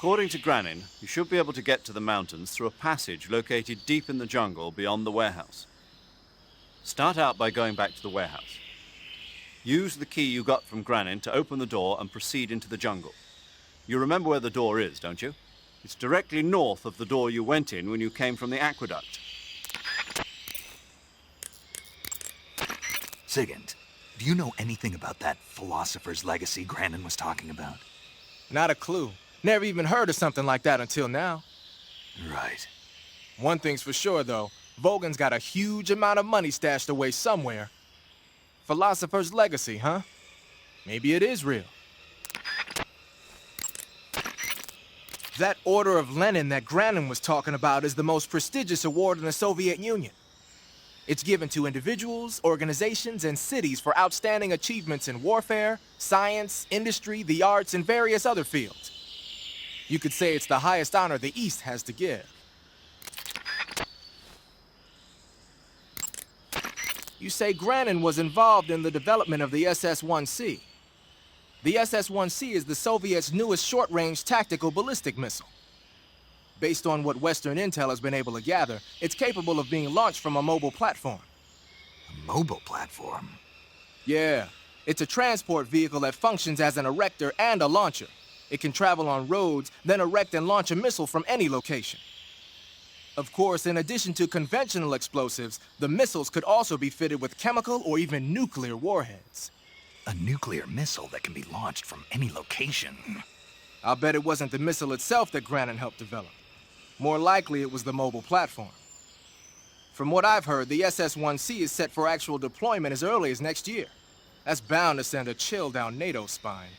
According to Groznyj, you should be able to get to the mountains through a passage located deep in the jungle beyond the warehouse. Start out by going back to the warehouse. Use the key you got from Groznyj to open the door and proceed into the jungle. You remember where the door is, don't you? It's directly north of the door you went in when you came from the aqueduct. Sigint, do you know anything about that philosopher's legacy Grandin was talking about? Not a clue. Never even heard of something like that until now. Right. One thing's for sure, though. Vogan's got a huge amount of money stashed away somewhere. Philosopher's legacy, huh? Maybe it is real. That Order of Lenin that Grandin was talking about is the most prestigious award in the Soviet Union. It's given to individuals, organizations, and cities for outstanding achievements in warfare, science, industry, the arts, and various other fields. You could say it's the highest honor the East has to give. You say Grandin was involved in the development of the SS-1C. The SS-1C is the Soviets' newest short-range tactical ballistic missile. Based on what Western intel has been able to gather, it's capable of being launched from a mobile platform. A mobile platform? Yeah, it's a transport vehicle that functions as an erector and a launcher. It can travel on roads, then erect and launch a missile from any location. Of course, in addition to conventional explosives, the missiles could also be fitted with chemical or even nuclear warheads. A nuclear missile that can be launched from any location. I'll bet it wasn't the missile itself that Grandin helped develop. More likely, it was the mobile platform. From what I've heard, the SS-1C is set for actual deployment as early as next year. That's bound to send a chill down NATO's spine.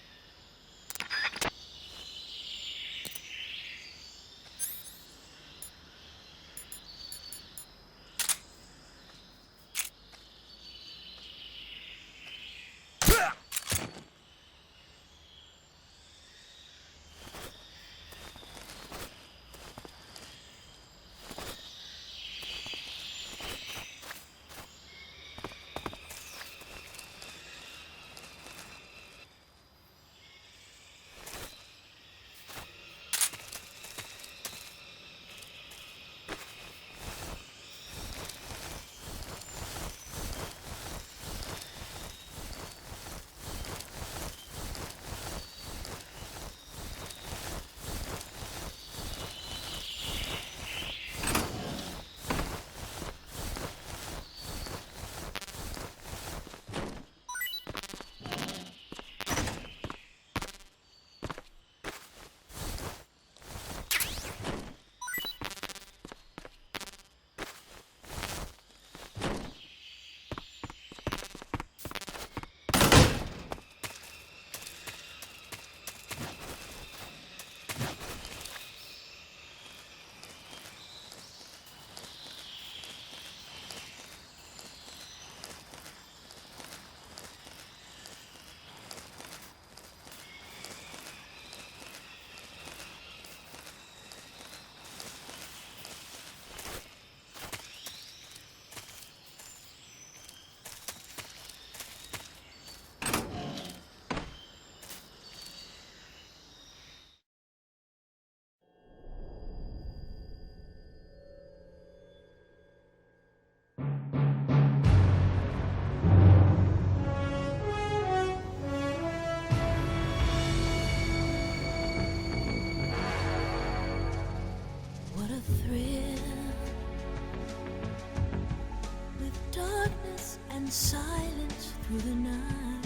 Silence through the night.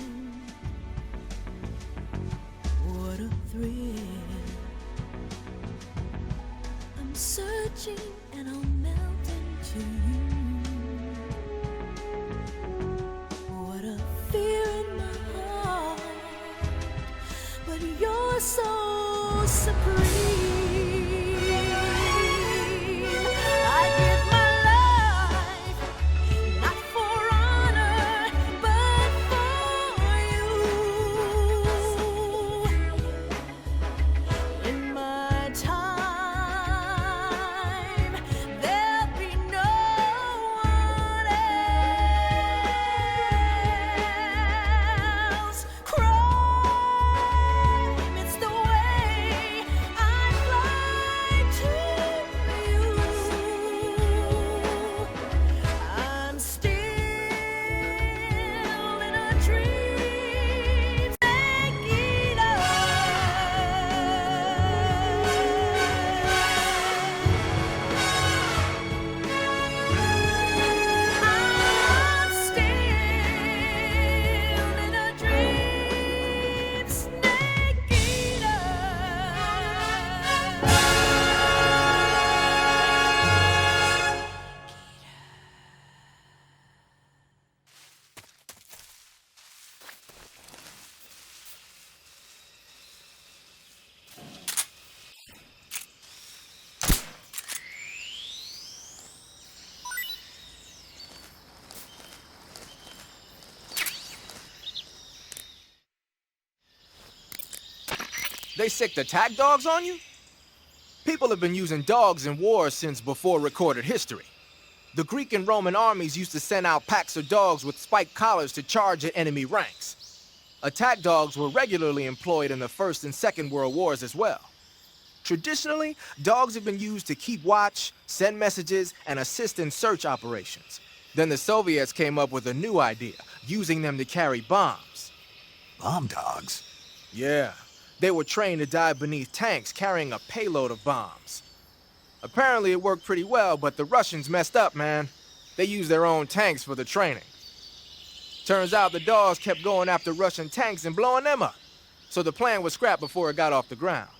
What a thrill. I'm searching and I'll melt into you. What a fear in my heart, but you're so supreme. It's the way I They sicked attack dogs on you? People have been using dogs in wars since before recorded history. The Greek and Roman armies used to send out packs of dogs with spiked collars to charge at enemy ranks. Attack dogs were regularly employed in the First and Second World Wars as well. Traditionally, dogs have been used to keep watch, send messages, and assist in search operations. Then the Soviets came up with a new idea, using them to carry bombs. Bomb dogs? Yeah, they were trained to dive beneath tanks carrying a payload of bombs. Apparently it worked pretty well, but the Russians messed up, man. They used their own tanks for the training. Turns out the dogs kept going after Russian tanks and blowing them up. So the plan was scrapped before it got off the ground.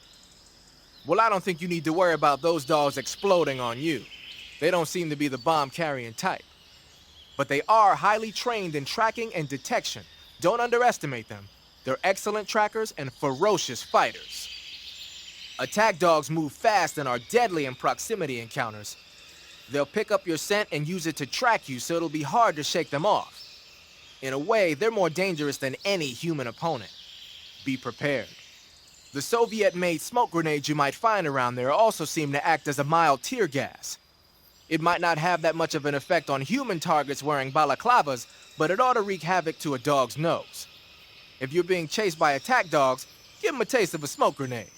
Well, I don't think you need to worry about those dogs exploding on you. They don't seem to be the bomb-carrying type. But they are highly trained in tracking and detection. Don't underestimate them. They're excellent trackers and ferocious fighters. Attack dogs move fast and are deadly in proximity encounters. They'll pick up your scent and use it to track you, so it'll be hard to shake them off. In a way, they're more dangerous than any human opponent. Be prepared. The Soviet-made smoke grenades you might find around there also seem to act as a mild tear gas. It might not have that much of an effect on human targets wearing balaclavas, but it ought to wreak havoc to a dog's nose. If you're being chased by attack dogs, give them a taste of a smoke grenade.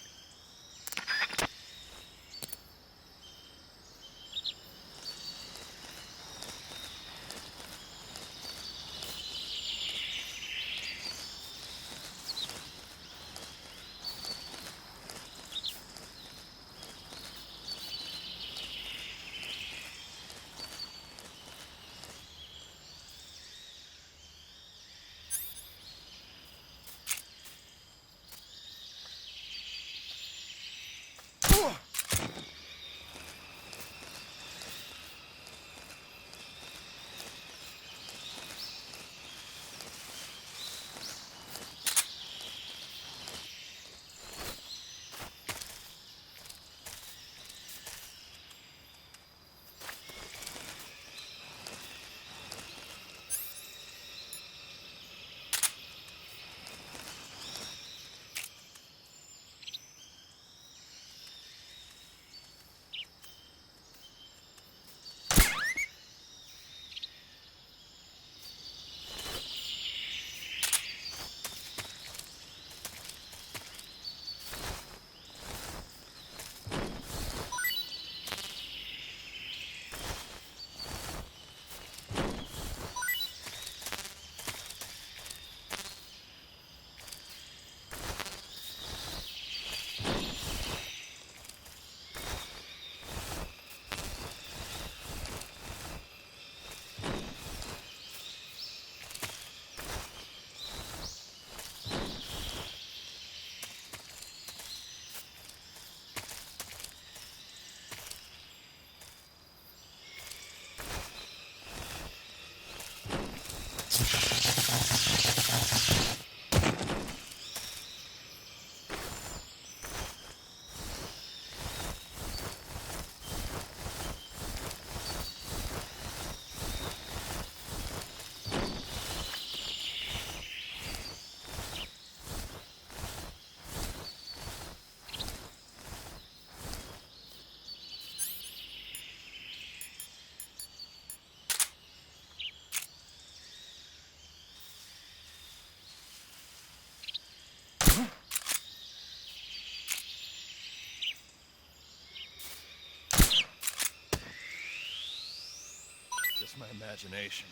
Just my imagination.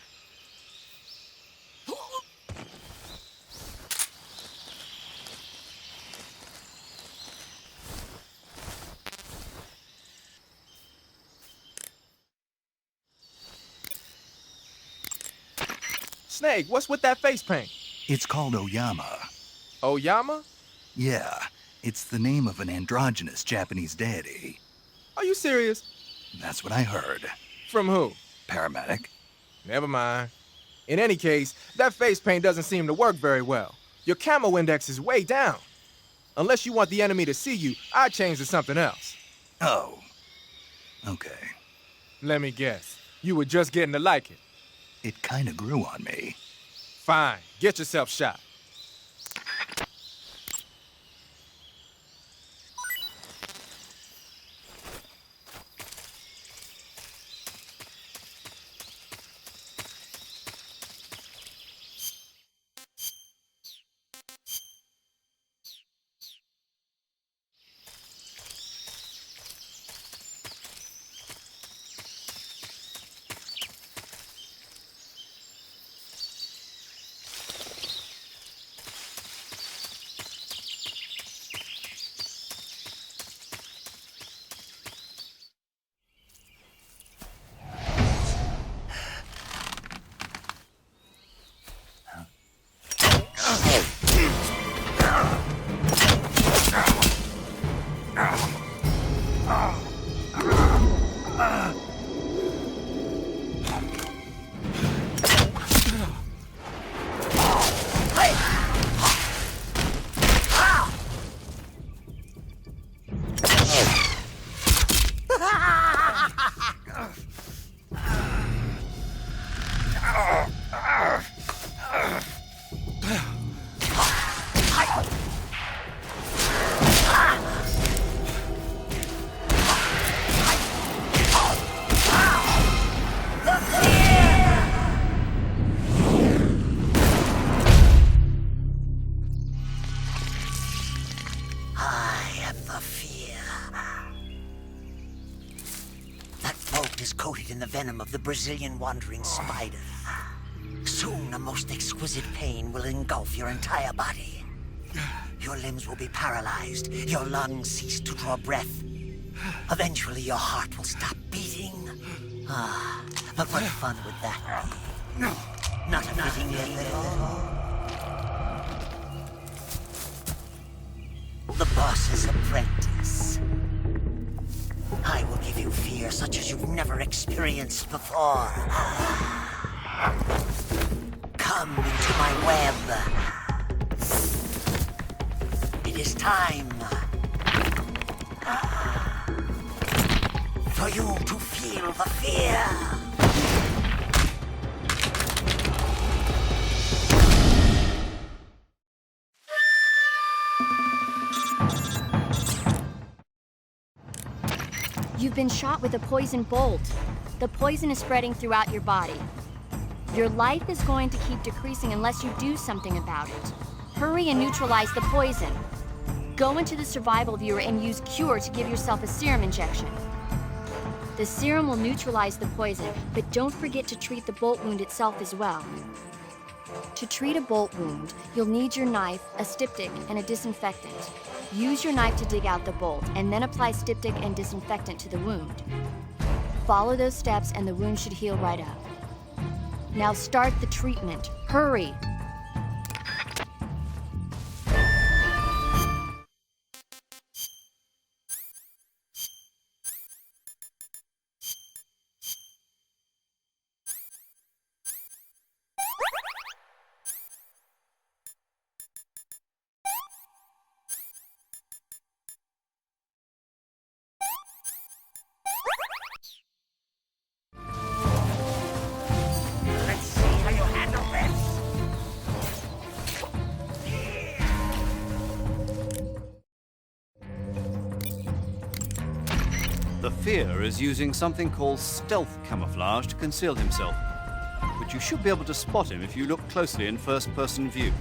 Snake, what's with that face paint? It's called Oyama. Oyama? Yeah, it's the name of an androgynous Japanese deity. Are you serious? That's what I heard. From who? Paramedic? Never mind. In any case, that face paint doesn't seem to work very well. Your camo index is way down. Unless you want the enemy to see you, I'd change to something else. Oh. Okay. Let me guess. You were just getting to like it. It kinda grew on me. Fine. Get yourself shot. Coated in the venom of the Brazilian wandering spider. Soon, a most exquisite pain will engulf your entire body. Your limbs will be paralyzed, your lungs cease to draw breath. Eventually, your heart will stop beating. But what fun would that be? Not a fitting end at all. The boss's apprentice. I will give you fear such as you've never experienced before. Come into my web. It is time for you to feel the fear. You've been shot with a poison bolt. The poison is spreading throughout your body. Your life is going to keep decreasing unless you do something about it. Hurry and neutralize the poison. Go into the survival viewer and use Cure to give yourself a serum injection. The serum will neutralize the poison, but don't forget to treat the bolt wound itself as well. To treat a bolt wound, you'll need your knife, a styptic, and a disinfectant. Use your knife to dig out the bolt, and then apply styptic and disinfectant to the wound. Follow those steps and the wound should heal right up. Now start the treatment. Hurry! The Fear is using something called stealth camouflage to conceal himself, but you should be able to spot him if you look closely in first-person view.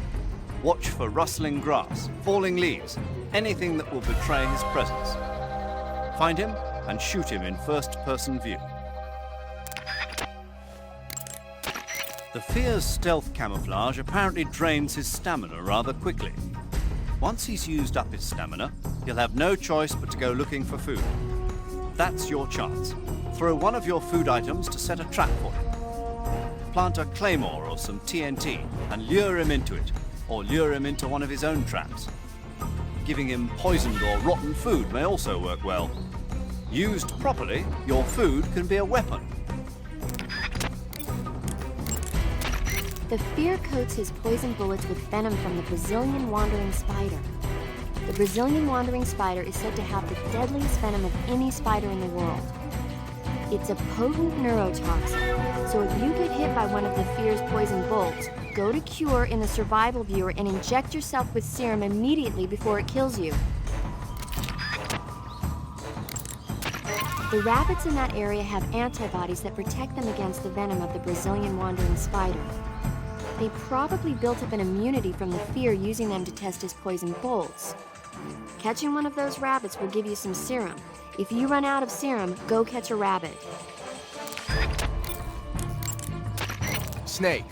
Watch for rustling grass, falling leaves, anything that will betray his presence. Find him and shoot him in first-person view. The Fear's stealth camouflage apparently drains his stamina rather quickly. Once he's used up his stamina, he'll have no choice but to go looking for food. That's your chance. Throw one of your food items to set a trap for him. Plant a claymore or some TNT and lure him into it, or lure him into one of his own traps. Giving him poisoned or rotten food may also work well. Used properly, your food can be a weapon. The Fear coats his poison bullets with venom from the Brazilian wandering spider. The Brazilian wandering spider is said to have the deadliest venom of any spider in the world. It's a potent neurotoxin, so if you get hit by one of the Fear's poison bolts, go to Cure in the survival viewer and inject yourself with serum immediately before it kills you. The rabbits in that area have antibodies that protect them against the venom of the Brazilian wandering spider. They probably built up an immunity from the Fear using them to test his poison bolts. Catching one of those rabbits will give you some serum. If you run out of serum, go catch a rabbit. Snake,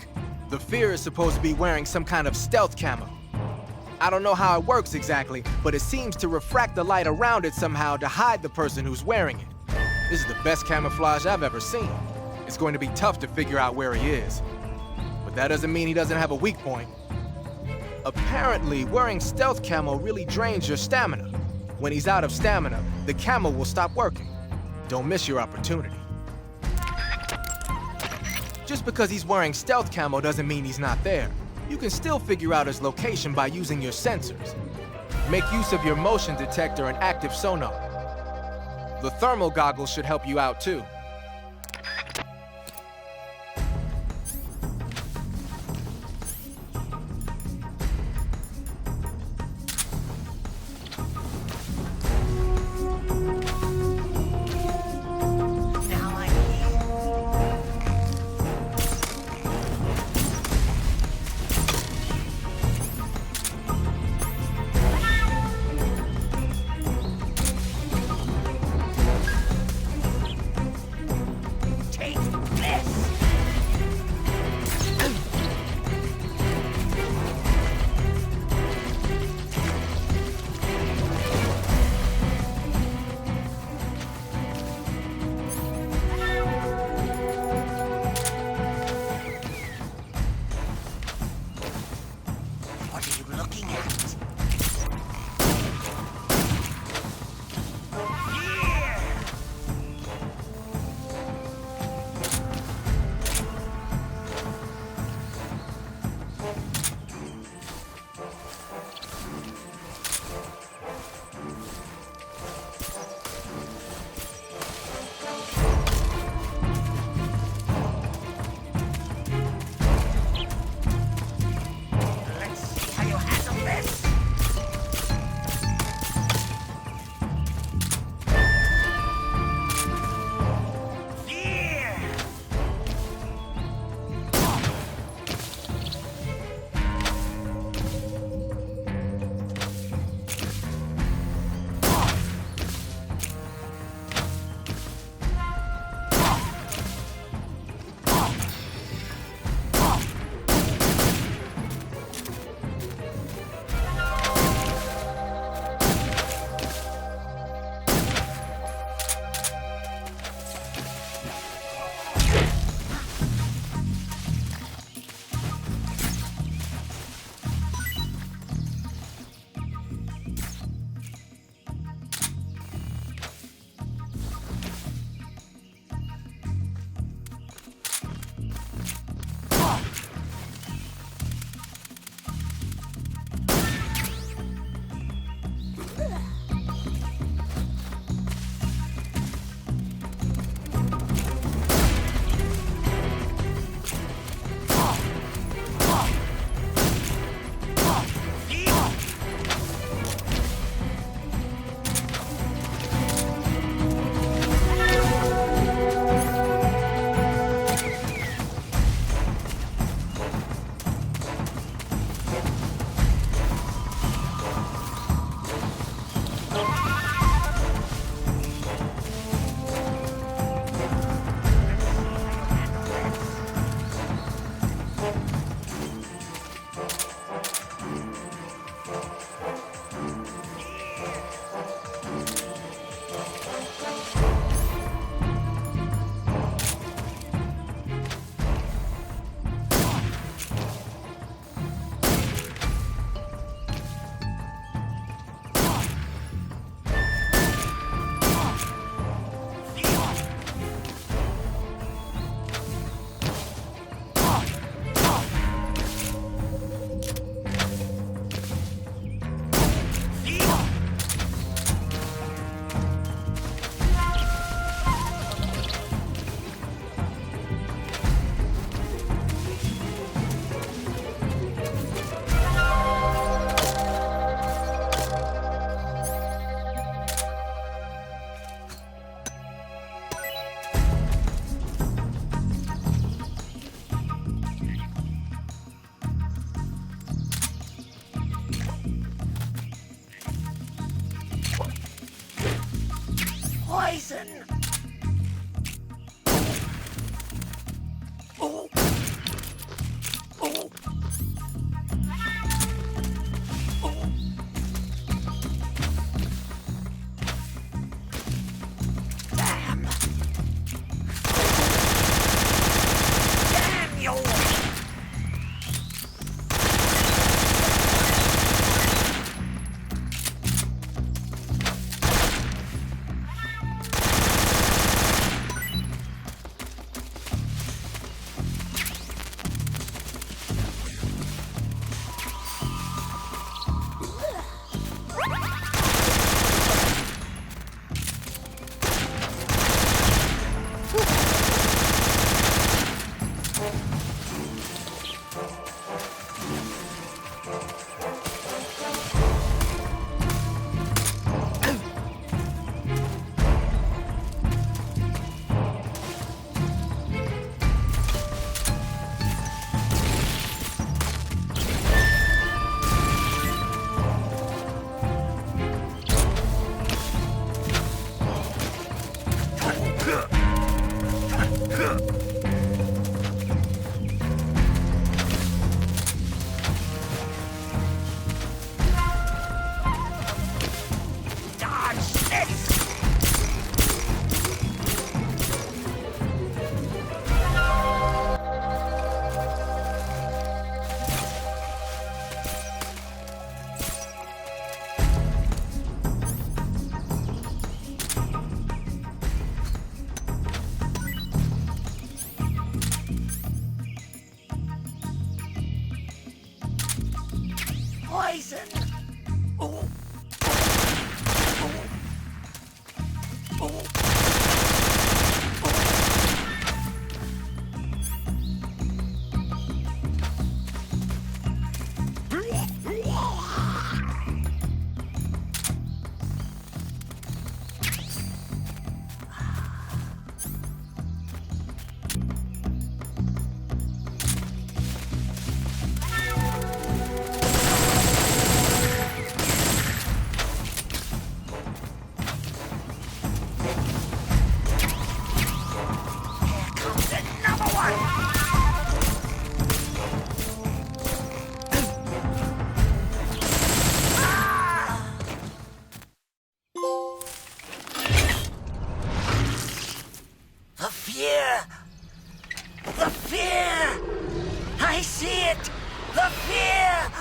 the Fear is supposed to be wearing some kind of stealth camo. I don't know how it works exactly, but it seems to refract the light around it somehow to hide the person who's wearing it. This is the best camouflage I've ever seen. It's going to be tough to figure out where he is. But that doesn't mean he doesn't have a weak point. Apparently, wearing stealth camo really drains your stamina. When he's out of stamina, the camo will stop working. Don't miss your opportunity. Just because he's wearing stealth camo doesn't mean he's not there. You can still figure out his location by using your sensors. Make use of your motion detector and active sonar. The thermal goggles should help you out too. Now I'm here. Take this! What are you looking at? Here! Let's see how you handle this. Here! Poison! Oh! Oh! Oh! Damn! Damn you! Poison! Ooh. The fear! The fear! I see it! The fear!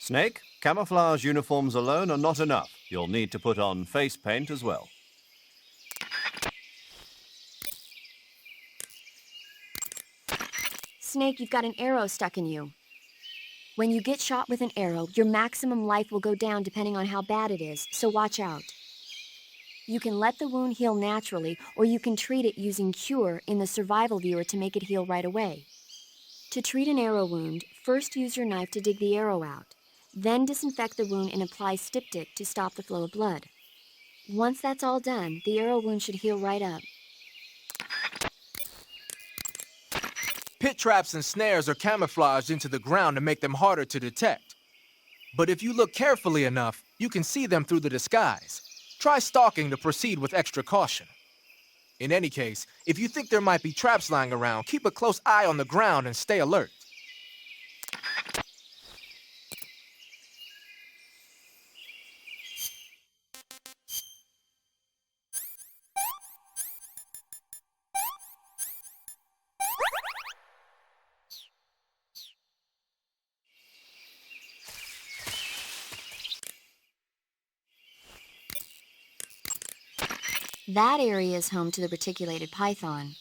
Snake, camouflage uniforms alone are not enough. You'll need to put on face paint as well. Snake, you've got an arrow stuck in you. When you get shot with an arrow, your maximum life will go down depending on how bad it is, so watch out. You can let the wound heal naturally, or you can treat it using Cure in the survival viewer to make it heal right away. To treat an arrow wound, first use your knife to dig the arrow out. Then disinfect the wound and apply styptic to stop the flow of blood. Once that's all done, the arrow wound should heal right up. Pit traps and snares are camouflaged into the ground to make them harder to detect. But if you look carefully enough, you can see them through the disguise. Try stalking to proceed with extra caution. In any case, if you think there might be traps lying around, keep a close eye on the ground and stay alert. That area is home to the reticulated python.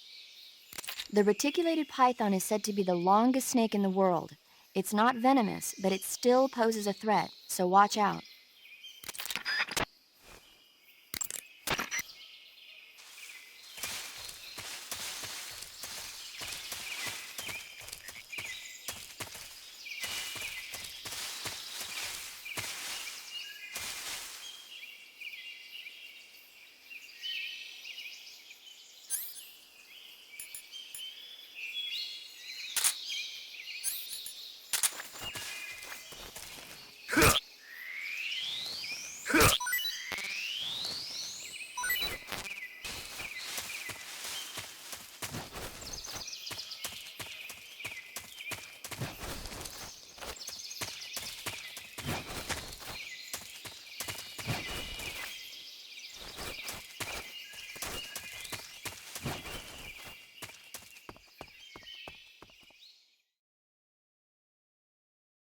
The reticulated python is said to be the longest snake in the world. It's not venomous, but it still poses a threat, so watch out.